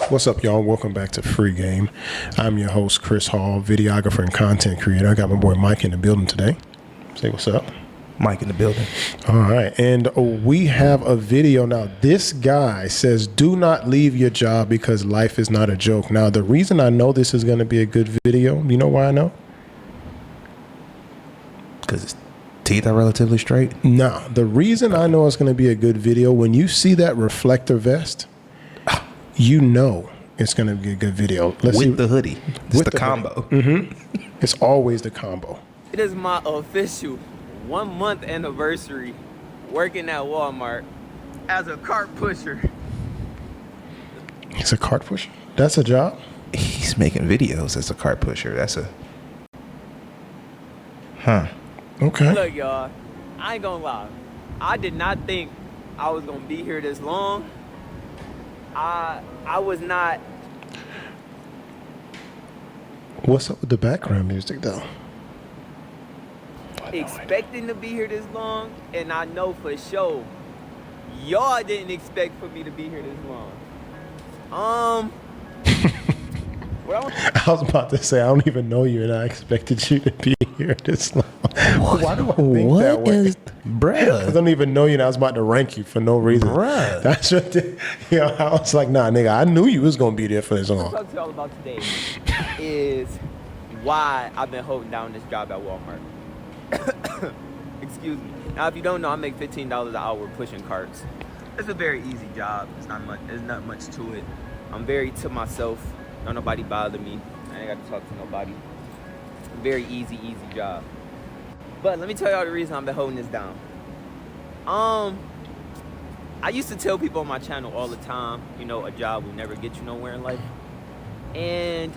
What's up, y'all? Welcome back to Free Game. I'm your host, Chris Hall, videographer and content creator. I got my boy Mike in the building today. Say what's up. Mike in the building. All right. And we have a video now. This guy says, do not leave your job because life is not a joke. Now, the reason I know this is going to be a good video, you know why I know? Because his teeth are relatively straight? No. The reason I know it's going to be a good video, when you see that reflector vest, you know it's going to be a good video. With the hoodie. It's the combo. Mm-hmm. It's always the combo. It is my official 1 month anniversary working at Walmart as a cart pusher. He's a cart pusher? That's a job? He's making videos as a cart pusher. That's a... Huh. Okay. Look, y'all, I ain't gonna lie. I did not think I was gonna be here this long. I was not... What's up with the background music, though? expecting to be here this long, and I know for sure y'all didn't expect for me to be here this long. I was about to say I don't even know you, and I expected you to be here this long. Why do I think that way? Bruh? I don't even know you, and I was about to rank you for no reason. Bruh. That's what. I was like, nah, nigga, I knew you was gonna be there for this long. What I'm talking to y'all about today is why I've been holding down this job at Walmart. Excuse me. Now, if you don't know, I make $15 an hour pushing carts. It's a very easy job. It's not much. There's not much to it. I'm very to myself. Don't nobody bother me. I ain't got to talk to nobody. Very easy job. But let me tell y'all the reason I've been holding this down. I used to tell people on my channel all the time, you know, a job will never get you nowhere in life. And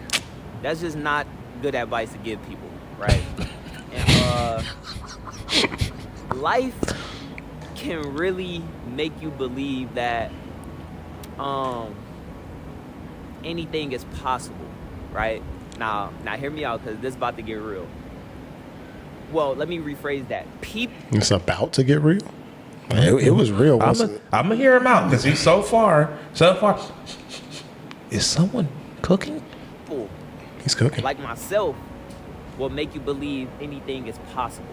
that's just not good advice to give people, right? And life can really make you believe that anything is possible, right? Now hear me out, because this is about to get real. Well, let me rephrase that. It's about to get real? It was real, wasn't it? I'm going to hear him out, because he's so far. Is someone cooking? People He's cooking. like myself will make you believe anything is possible,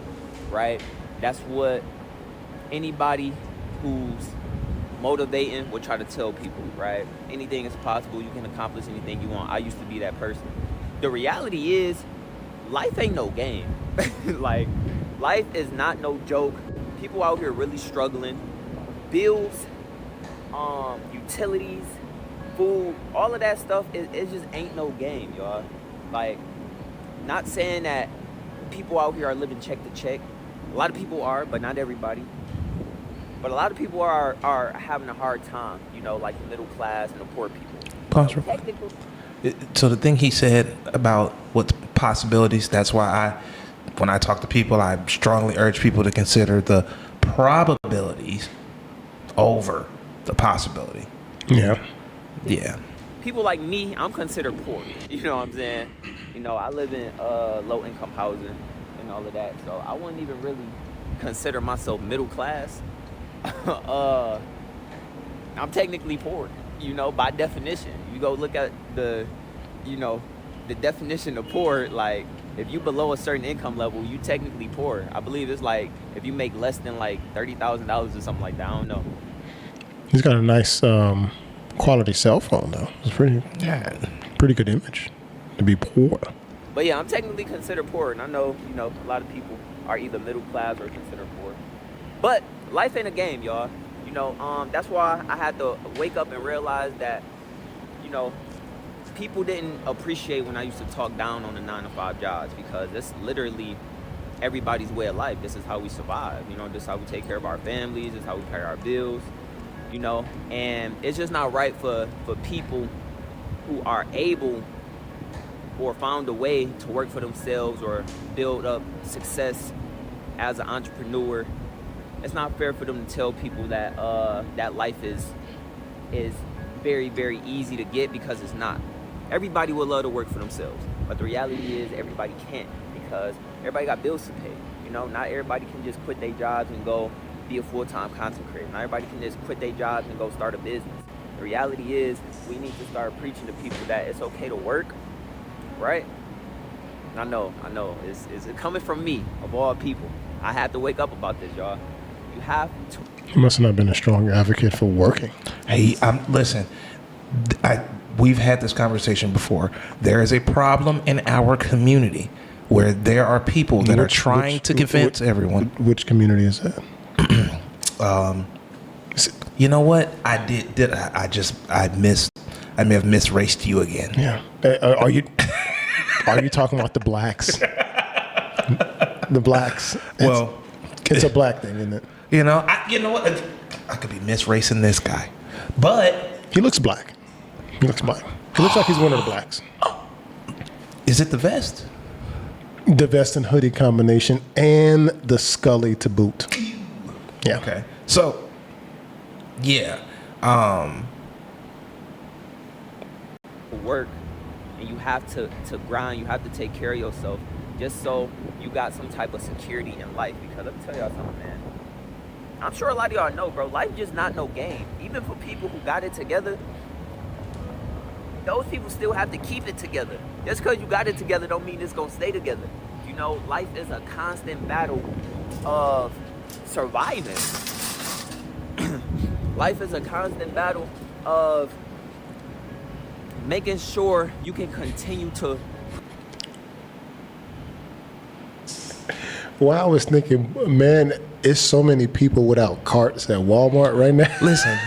right? That's what anybody who's motivating will try to tell people, right? Anything is possible. You can accomplish anything you want. I used to be that person. The reality is, life ain't no game. Like, life is not no joke. People out here really struggling. Bills, utilities, food, all of that stuff, it just ain't no game, y'all. Like, not saying that people out here are living check to check. A lot of people are, but not everybody. But a lot of people are having a hard time, you know, like the middle class and the poor people. Pause real quick. So the thing he said about what's possibilities, that's why when I talk to people, I strongly urge people to consider the probabilities over the possibility. Yeah. Yeah. People like me, I'm considered poor. You know what I'm saying? You know, I live in low income housing and all of that. So I wouldn't even really consider myself middle class. I'm technically poor, you know, by definition. You go look at the definition of poor, like, if you below a certain income level, you technically poor. I believe it's like, if you make less than like $30,000 or something like that, I don't know. He's got a nice quality cell phone, though. It's pretty good image to be poor. But yeah, I'm technically considered poor, and I know, you know, a lot of people are either middle class or considered poor. But life ain't a game, y'all. You know, that's why I had to wake up and realize that, you know, people didn't appreciate when I used to talk down on the 9-to-5 jobs, because it's literally everybody's way of life. This is how we survive. You know, this is how we take care of our families. This is how we pay our bills, you know. And it's just not right for people who are able or found a way to work for themselves or build up success as an entrepreneur. It's not fair for them to tell people that that life is very, very easy to get, because it's not. Everybody would love to work for themselves, but the reality is everybody can't, because everybody got bills to pay. You know, not everybody can just quit their jobs and go be a full-time content creator. Not everybody can just quit their jobs and go start a business. The reality is, we need to start preaching to people that it's okay to work, right? I know, it's coming from me, of all people. I have to wake up about this, y'all. You have to. You must not have been a strong advocate for working. Hey, listen, we've had this conversation before. There is a problem in our community where there are people that are trying to convince everyone. Which community is that? You know what? I may have misraced you again. Yeah. Are you talking about the blacks? The blacks. It's a black thing, isn't it? You know what? I could be misracing this guy, but He looks black. He looks like he's one of the blacks. Is it the vest? The vest and hoodie combination and the Scully to boot. Yeah. Okay. So, yeah. Work, and you have to grind. You have to take care of yourself, just so you got some type of security in life. Because let me tell y'all something, man. I'm sure a lot of y'all know, bro. Life just not no game. Even for people who got it together, those people still have to keep it together. Just because you got it together don't mean it's gonna stay together. You know, life is a constant battle of surviving. Life is a constant battle of making sure you can continue to. Well, I was thinking, man, it's so many people without carts at Walmart right now. Listen,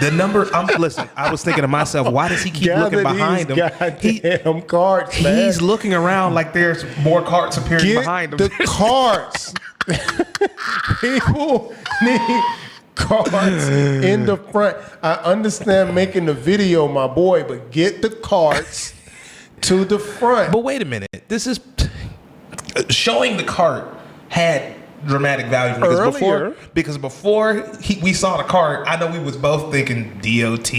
I was thinking to myself, why does he keep looking behind him? Goddamn carts, man. He's looking around like there's more carts appearing behind him. The carts. People need carts in the front. I understand making the video, my boy, but get the carts to the front. But wait a minute. This is showing the cart had dramatic value because before we saw the cart, I know we was both thinking DOT,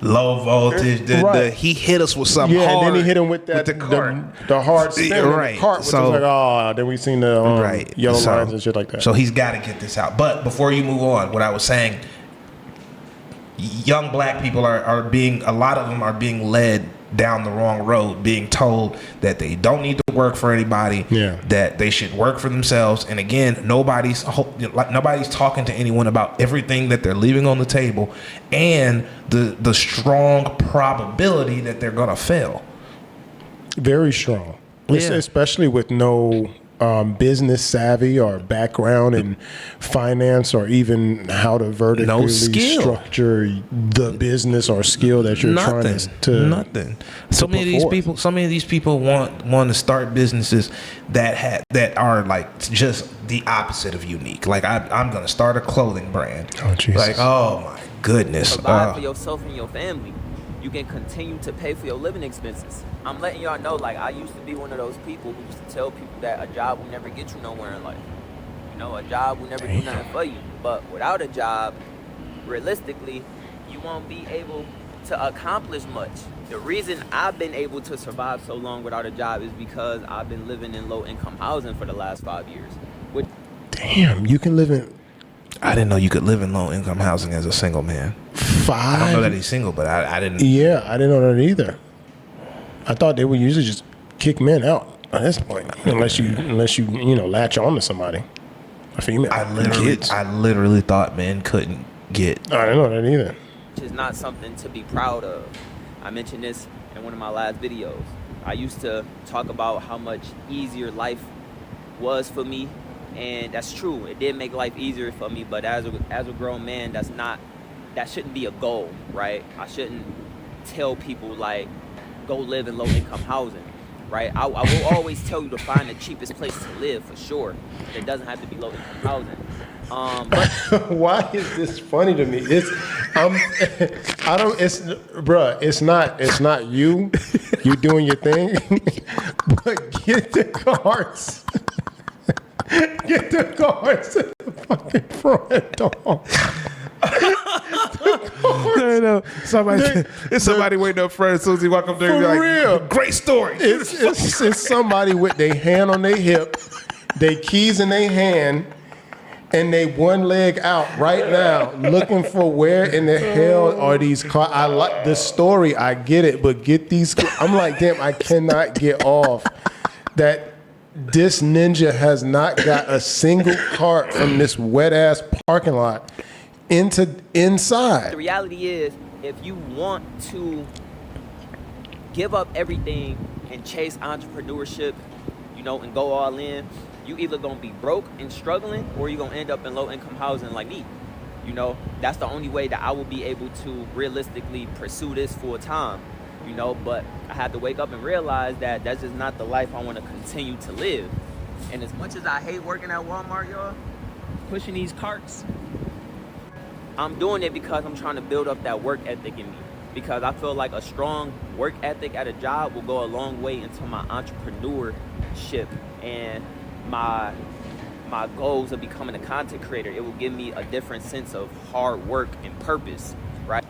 low voltage. He hit us with something hard. Yeah, and then he hit him with that the cart. The hard spin right. the cart, which So, was like, then we seen the yellow lines and shit like that. So he's got to get this out. But before you move on, what I was saying, young black people are being, a lot of them are being led down the wrong road, being told that they don't need to work for anybody, that they should work for themselves. And again, nobody's talking to anyone about everything that they're leaving on the table and the strong probability that they're gonna fail. Very strong, especially with no business savvy or background in finance or even how to vertically structure the business or skill that you're trying to nothing. So many of these people want to start businesses that are like just the opposite of unique. Like I'm gonna start a clothing brand. Oh Jesus! Like, oh my goodness! Provide for yourself and your family. You can continue to pay for your living expenses. I'm letting y'all know, like, I used to be one of those people who used to tell people that a job will never get you nowhere in life. You know, a job will never do nothing for you. But without a job, realistically, you won't be able to accomplish much. The reason I've been able to survive so long without a job is because I've been living in low-income housing for the last 5 years. Damn, you can live in... I didn't know you could live in low-income housing as a single man. I don't know that he's single, but I didn't... Yeah, I didn't know that either. I thought they would usually just kick men out at this point, unless you latch on to somebody, a female. I literally thought men couldn't get... I didn't know that either. Which is not something to be proud of. I mentioned this in one of my last videos. I used to talk about how much easier life was for me, and that's true. It did make life easier for me, but as a grown man, that shouldn't be a goal, right? I shouldn't tell people, like, go live in low-income housing, right? I will always tell you to find the cheapest place to live, for sure. It doesn't have to be low-income housing. But why is this funny to me? It's not you doing your thing, but get the cards. Get the cards to the fucking front door. No. Somebody waiting up front as soon as he walk up there. For real. Great story. It's somebody with their hand on their hip, their keys in their hand, and they one leg out right now looking for where in the hell are these cars. I like the story, I get it, but get these. I'm like, damn, I cannot get off that this ninja has not got a single cart from this wet ass parking lot inside. The reality is, if you want to give up everything and chase entrepreneurship, you know, and go all in, you either gonna be broke and struggling, or you're gonna end up in low income housing like me. You know, that's the only way that I will be able to realistically pursue this full time. You know, but I had to wake up and realize that that's just not the life I want to continue to live. And as much as I hate working at Walmart, y'all, pushing these carts, I'm doing it because I'm trying to build up that work ethic in me. Because I feel like a strong work ethic at a job will go a long way into my entrepreneurship and my goals of becoming a content creator. It will give me a different sense of hard work and purpose, right?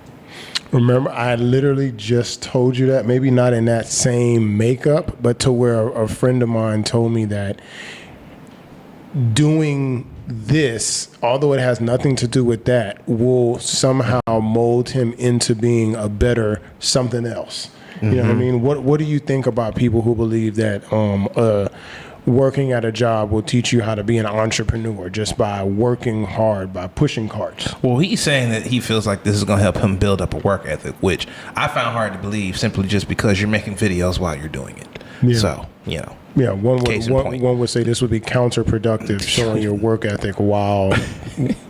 Remember, I literally just told you that, maybe not in that same makeup, but to where a friend of mine told me that doing this, although it has nothing to do with that, will somehow mold him into being a better something else. You know what I mean? What do you think about people who believe that working at a job will teach you how to be an entrepreneur just by working hard, by pushing carts? Well, he's saying that he feels like this is going to help him build up a work ethic, which I found hard to believe simply just because you're making videos while you're doing it. Yeah. So, you know. Yeah, one would say this would be counterproductive, showing your work ethic while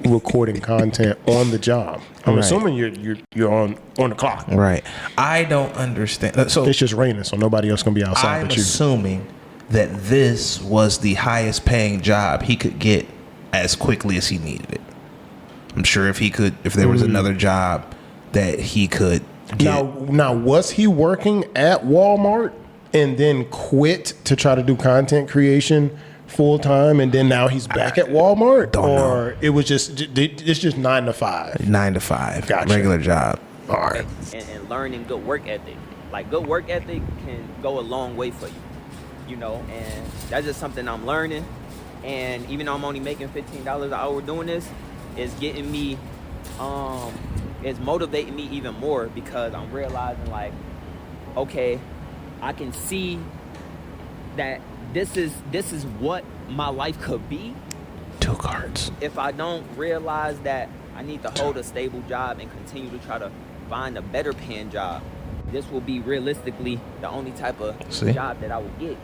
recording content on the job. I'm assuming you're on the clock. Right. I don't understand. So it's just raining, so nobody else going to be outside but you. I'm assuming that this was the highest paying job he could get as quickly as he needed it. I'm sure if there was another job that he could get. Now, was he working at Walmart and then quit to try to do content creation full time, and then now he's back at Walmart? Or it was it's just 9 to 5? 9 to 5. Gotcha. Regular job. All right. And learning good work ethic. Like, good work ethic can go a long way for you. You know, and that's just something I'm learning. And even though I'm only making $15 an hour doing this, it's getting me, it's motivating me even more, because I'm realizing, like, okay, I can see that this is what my life could be. 2 cards. If I don't realize that I need to hold a stable job and continue to try to find a better paying job, this will be realistically the only type of job that I will get,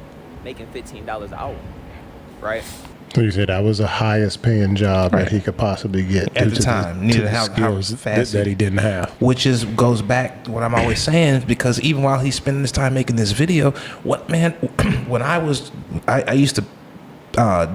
making $15 an hour, right? So you said that was the highest paying job that he could possibly get at the time. Needed to have skills that he didn't have. Which goes back to what I'm always saying, because even while he's spending his time making this video, when I used to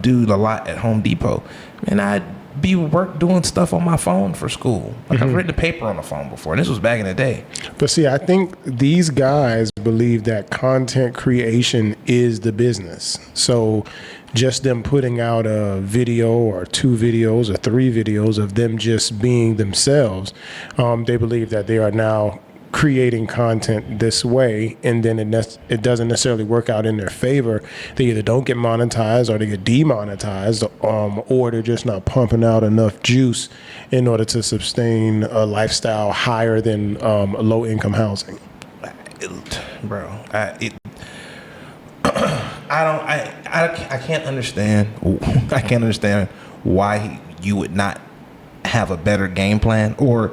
do a lot at Home Depot, and I'd be doing stuff on my phone for school. Like, I've written a paper on the phone before, and this was back in the day. But see, I think these guys believe that content creation is the business. So just them putting out a video or 2 videos or 3 videos of them just being themselves, they believe that they are now creating content this way, and then it doesn't necessarily work out in their favor. They either don't get monetized or they get demonetized, or they're just not pumping out enough juice in order to sustain a lifestyle higher than low income housing. I can't understand. I can't understand why you would not have a better game plan, or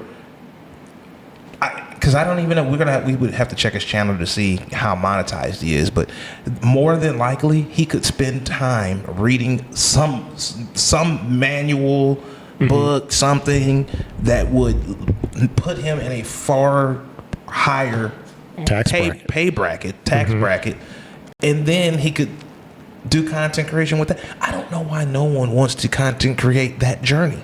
because I don't even know. We would have to check his channel to see how monetized he is, but more than likely he could spend time reading some manual book, something that would put him in a far higher tax bracket, and then he could do content creation with that. I don't know why no one wants to content create that journey.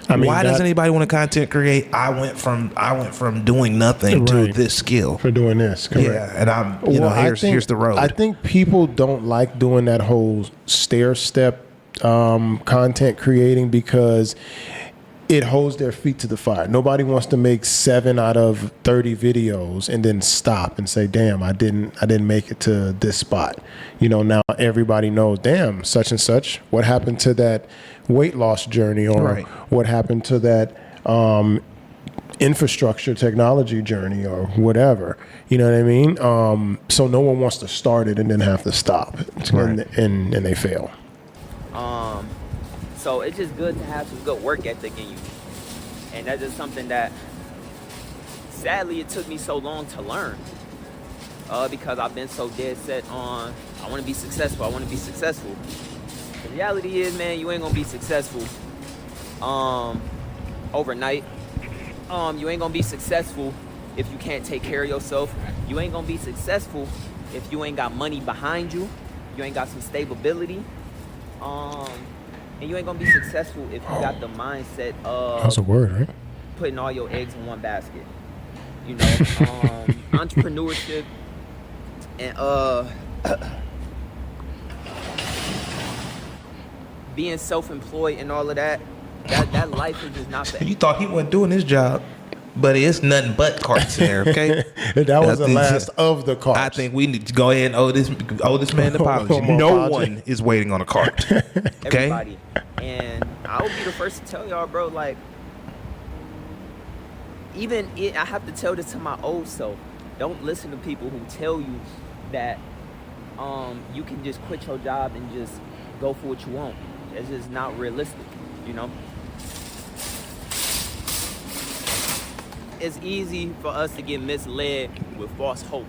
I mean, why does anybody want to content create? I went from doing nothing to this skill for doing this. Correct. Yeah, and here's the road. I think people don't like doing that whole stair step content creating, because it holds their feet to the fire. Nobody wants to make 7 out of 30 videos and then stop and say, damn, I didn't make it to this spot. You know, now everybody knows, damn, such and such, what happened to that weight loss journey, or what happened to that infrastructure technology journey, or whatever. You know what I mean? So no one wants to start it and then have to stop, and they fail. So it's just good to have some good work ethic in you. And that's just something that, sadly, it took me so long to learn. Because I've been so dead set on, I want to be successful, I want to be successful. The reality is, man, you ain't going to be successful overnight. You ain't going to be successful if you can't take care of yourself. You ain't going to be successful if you ain't got money behind you. You ain't got some stability. And you ain't gonna be successful if you got the mindset of that's a word, right? Putting all your eggs in one basket. You know, entrepreneurship and being self-employed and all of that. That life is just not for You thought he wasn't doing his job, but it's nothing but carts there, okay? That was the last of the carts. I think we need to go ahead and owe this man an apology. No one is waiting on a cart. Okay? Everybody. And I will be the first to tell y'all, bro, like, I have to tell this to my old self. Don't listen to people who tell you that you can just quit your job and just go for what you want. It's just not realistic, you know? It's easy for us to get misled with false hope,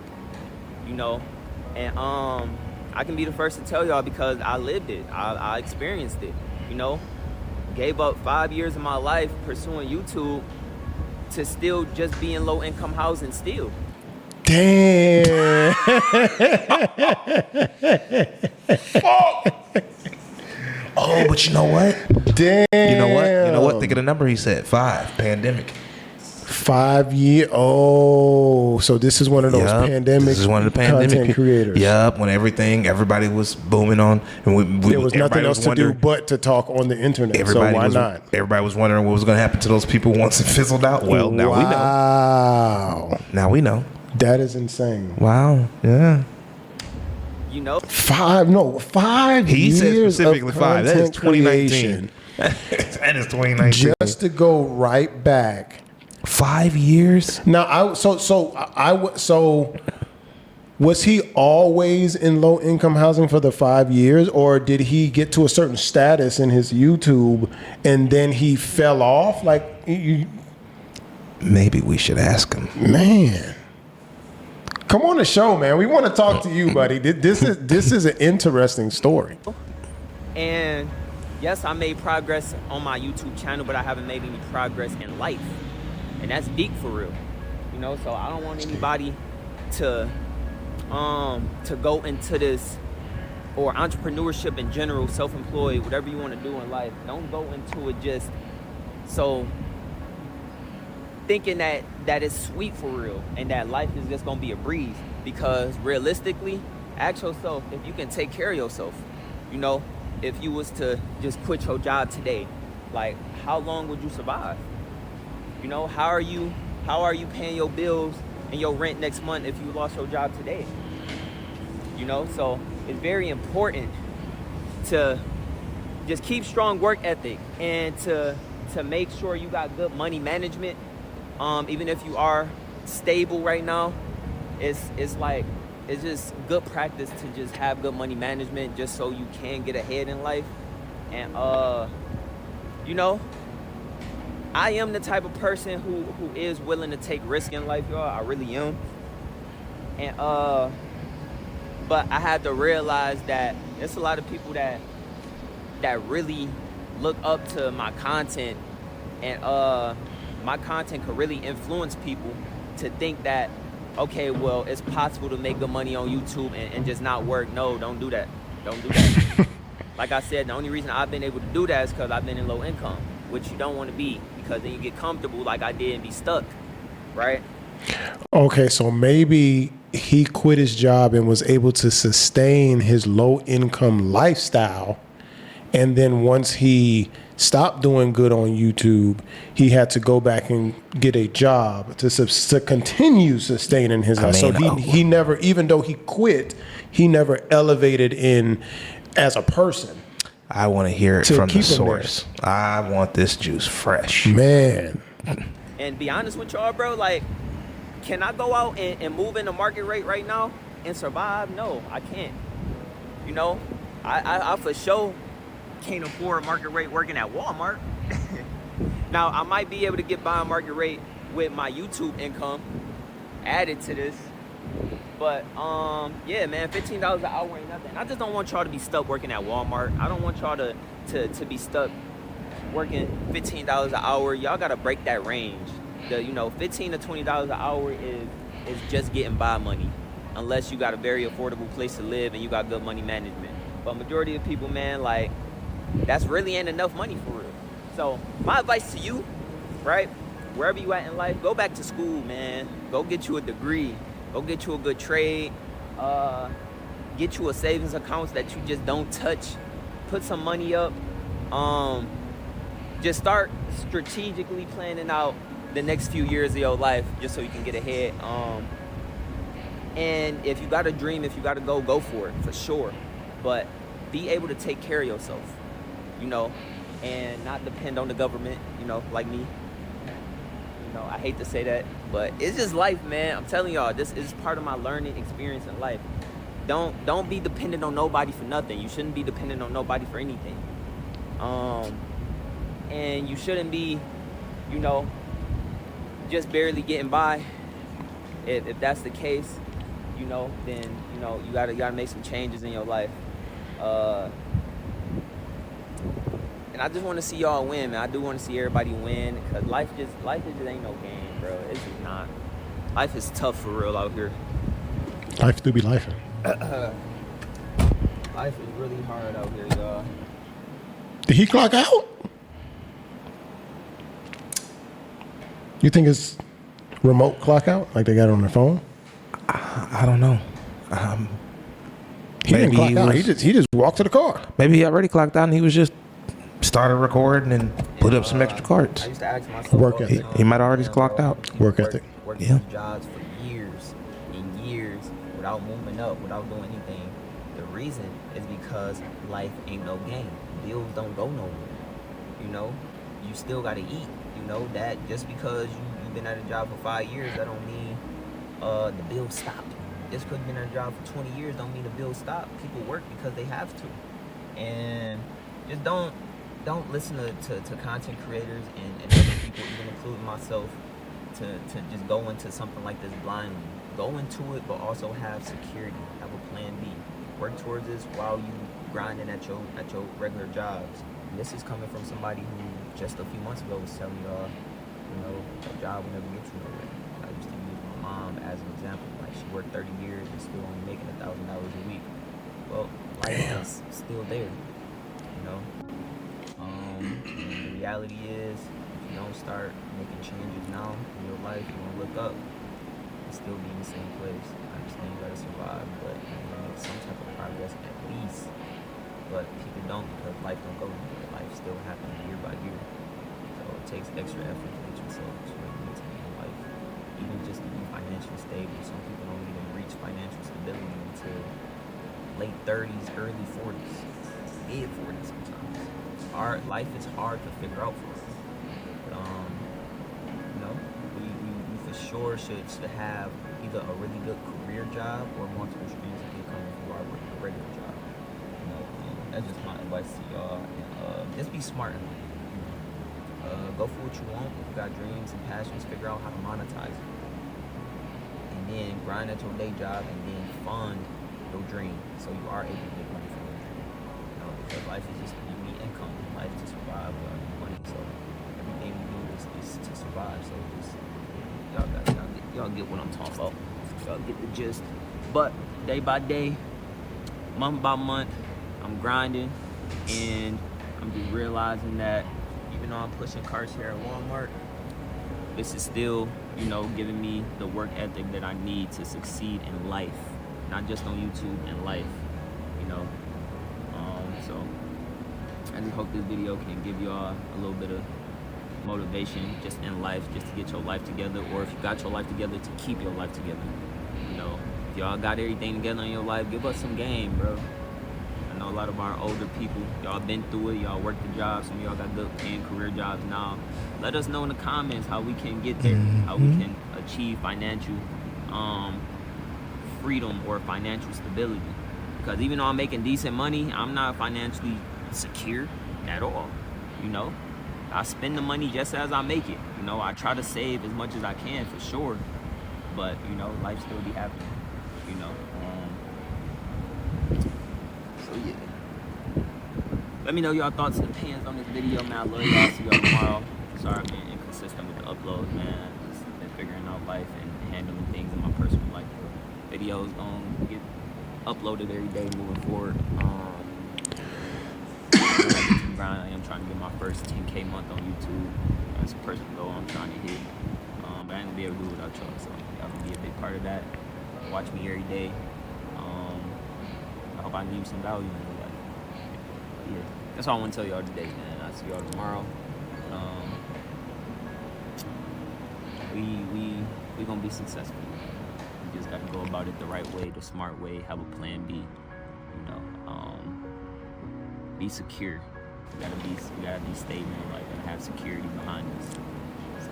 you know? And I can be the first to tell y'all because I lived it. I experienced it, you know? Gave up 5 years of my life pursuing YouTube to still just be in low-income housing still. Damn. Oh, but you know what? Damn. You know what? Think of the number he said. 5. Pandemic. 5 years. Oh, so this is one of those pandemic. This is one of the pandemic content creators. Yep. When everybody was booming on, and there was nothing else to do but to talk on the internet. So why not? Everybody was wondering what was going to happen to those people once it fizzled out. Well, now we know. Wow. Now we know. That is insane. Wow. Yeah. You know, 5 He years said specifically 5. That is 2019. That is 2019. Just to go right back. 5 years. Now, so was he always in low income housing for the 5 years, or did he get to a certain status in his YouTube and then he fell off? Like, maybe we should ask him. Man, come on the show, man. We want to talk to you, buddy. This is an interesting story. And yes, I made progress on my YouTube channel, but I haven't made any progress in life. And that's deep for real, you know. So I don't want anybody to go into this, or entrepreneurship in general, self-employed, whatever you want to do in life. Don't go into it just so thinking that it's sweet for real and that life is just gonna be a breeze. Because realistically, ask yourself if you can take care of yourself. You know, if you was to just quit your job today, like, how long would you survive? You know, how are you paying your bills and your rent next month if you lost your job today? You know, so it's very important to just keep strong work ethic and to make sure you got good money management. Even if you are stable right now, it's just good practice to just have good money management just so you can get ahead in life. And you know, I am the type of person who is willing to take risk in life, y'all. I really am. And but I had to realize that there's a lot of people that really look up to my content, and my content could really influence people to think that, okay, well, it's possible to make good money on YouTube and just not work. No, don't do that. Don't do that. Like I said, the only reason I've been able to do that is because I've been in low income, which you don't want to be, because then you get comfortable like I did and be stuck, right? Okay, so maybe he quit his job and was able to sustain his low income lifestyle And then once he stopped doing good on YouTube, he had to go back and get a job to continue sustaining his life. So he never, even though he quit, he never elevated in as a person. I want to hear it from the source. I want this juice fresh. Man. And be honest with y'all, bro, like, can I go out and move in the market rate right now and survive? No, I can't. You know, I for sure can't afford market rate working at Walmart. Now, I might be able to get by market rate with my YouTube income added to this. But, yeah, man, $15 an hour ain't nothing. I just don't want y'all to be stuck working at Walmart. I don't want y'all to be stuck working $15 an hour. Y'all got to break that range. $15 to $20 an hour is just getting by money. Unless you got a very affordable place to live and you got good money management. But majority of people, man, like, that's really ain't enough money for real. So my advice to you, right, wherever you at in life, go back to school, man. Go get you a degree. Go get you a good trade. Get you a savings account that you just don't touch. Put some money up. Just start strategically planning out the next few years of your life just so you can get ahead. And if you got a dream, if you got to go for it, for sure. But be able to take care of yourself, and not depend on the government, like me. I hate to say that, but it's just life, man. I'm telling y'all, this is part of my learning experience in life. Don't be dependent on nobody for nothing. You shouldn't be dependent on nobody for anything. And you shouldn't be, just barely getting by. If that's the case, then you gotta make some changes in your life. And I just want to see y'all win, man. I do want to see everybody win, because life just ain't no game, bro. It's just not. Life is tough for real out here. Life do be lifing. Life is really hard out here, y'all. Did he clock out? You think it's remote clock out, like they got it on their phone? I don't know. He didn't clock out. He just walked to the car. Maybe he already clocked out and he was just started recording and put up some extra cards. I used to ask myself, work ethic. He might already clocked out. Work ethic. Working jobs for years and years without moving up, without doing anything. The reason is because life ain't no game. Bills don't go nowhere. You still gotta eat. That just because you've been at a job for 5 years, that don't mean the bills stopped. Just because you've been at a job for 20 years don't mean the bills stop. People work because they have to. And just don't listen to content creators and other people, even including myself, to just go into something like this blindly. Go into it, but also have security. Have a plan B. Work towards this while you grinding at your regular jobs. And this is coming from somebody who just a few months ago was telling y'all, a job will never get you nowhere. I used to use my mom as an example. Like, she worked 30 years and still only making $1,000 a week. Well, life is still there. And the reality is, if you don't start making changes now in your life, you're gonna look up and still be in the same place. I understand you gotta survive, but you're gonna make some type of progress at least. But people don't, because life don't go anywhere. Life still happens year by year. So it takes extra effort to get yourself to where you need to be in life. Even just to be financially stable. Some people don't even reach financial stability until late 30s, early 40s, mid 40s sometimes. Our life is hard to figure out for us. But, we for sure should have either a really good career job or multiple streams of income for our regular job. That's just my advice to y'all. And just be smart in life. Go for what you want. If you got dreams and passions, figure out how to monetize it. And then grind at your day job and then fund your dream so you are able to get money from your dream. Because life is just, you need income. Life to survive without any money. So everything we do is to survive. So just, y'all get what I'm talking about. Y'all get the gist. But day by day, month by month, I'm grinding, and I'm just realizing that even though I'm pushing carts here at Walmart, this is still, giving me the work ethic that I need to succeed in life, not just on YouTube, in life, So I just hope this video can give y'all a little bit of motivation just in life, just to get your life together, or if you got your life together, to keep your life together. You know, if y'all got everything together in your life, give us some game, bro. I know a lot of our older people, y'all been through it, y'all worked the jobs, some of y'all got good paying career jobs now. Let us know in the comments how we can get there, how we can achieve financial freedom or financial stability. Because even though I'm making decent money, I'm not financially secure at all. You know, I spend the money just as I make it. You know, I try to save as much as I can for sure, but you know, life still be happening. You know, so yeah. Let me know y'all thoughts and opinions on this video, man. I love y'all. See y'all tomorrow. Sorry I've been inconsistent with the uploads, man. Just been figuring out life and handling things in my personal life. Videos gonna get uploaded every day moving forward. I am trying to get my first 10K month on YouTube. That's a personal goal I'm trying to hit. But I ain't gonna be able to do it without y'all, so y'all gonna be a big part of that. Watch me every day. I hope I can give you some value in your life. But yeah, that's all I want to tell y'all today, man. I'll see y'all tomorrow. We gonna be successful. We just gotta go about it the right way, the smart way, have a plan B. You know, be secure. We gotta be stable, like, and have security behind us. So,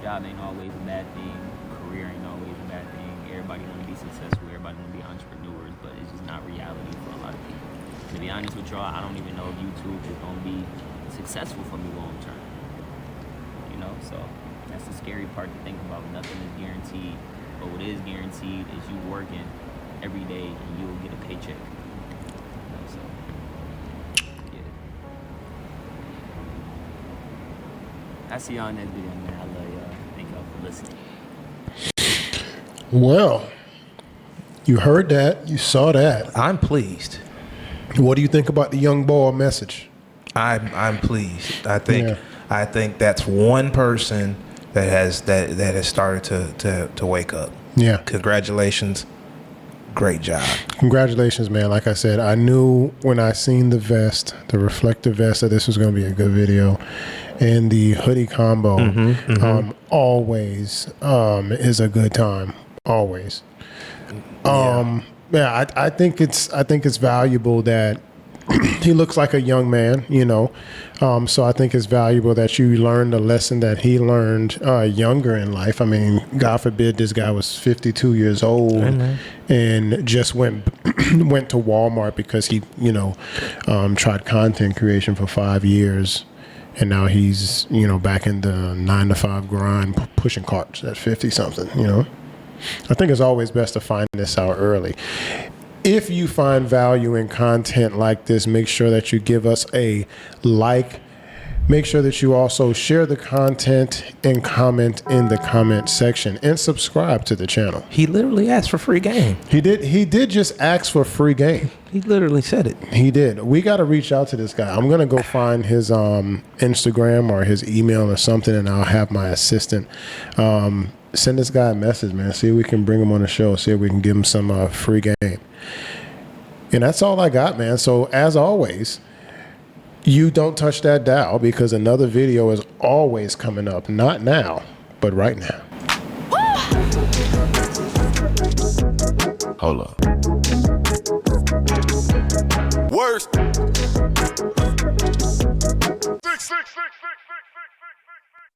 job ain't always a bad thing. Career ain't always a bad thing. Everybody wanna be successful. Everybody wanna be entrepreneurs, but it's just not reality for a lot of people. To be honest with y'all, I don't even know if YouTube is gonna be successful for me long term. You know, so that's the scary part to think about. Nothing is guaranteed, but what is guaranteed is you working every day and you will get a paycheck. You know, so yeah. I see y'all in that video, man. I love y'all. Thank y'all for listening. Well, you heard that. You saw that. I'm pleased. What do you think about the young boy message? I'm pleased. I think that's one person that has started to wake up. Yeah. Congratulations. Great job. Congratulations, man. Like I said, I knew when I seen the vest, the reflective vest, that this was going to be a good video. And the hoodie combo always is a good time. Always. Yeah, I think it's valuable that he looks like a young man, you know. So I think it's valuable that you learn the lesson that he learned younger in life. I mean, God forbid this guy was 52 years old and just went to Walmart because he, you know, tried content creation for 5 years. And now he's, you know, back in the 9-to-5 grind, pushing carts at 50 something, you know. I think it's always best to find this out early. If you find value in content like this, make sure that you give us a like. Make sure that you also share the content and comment in the comment section and subscribe to the channel. He literally asked for free game. He did just ask for free game. He literally said it. He did. We got to reach out to this guy. I'm going to go find his Instagram or his email or something, and I'll have my assistant send this guy a message, man. See if we can bring him on the show. See if we can give him some free game. And that's all I got, man. So as always, you don't touch that dial because another video is always coming up. Not now, but right now. Hold up. Worst.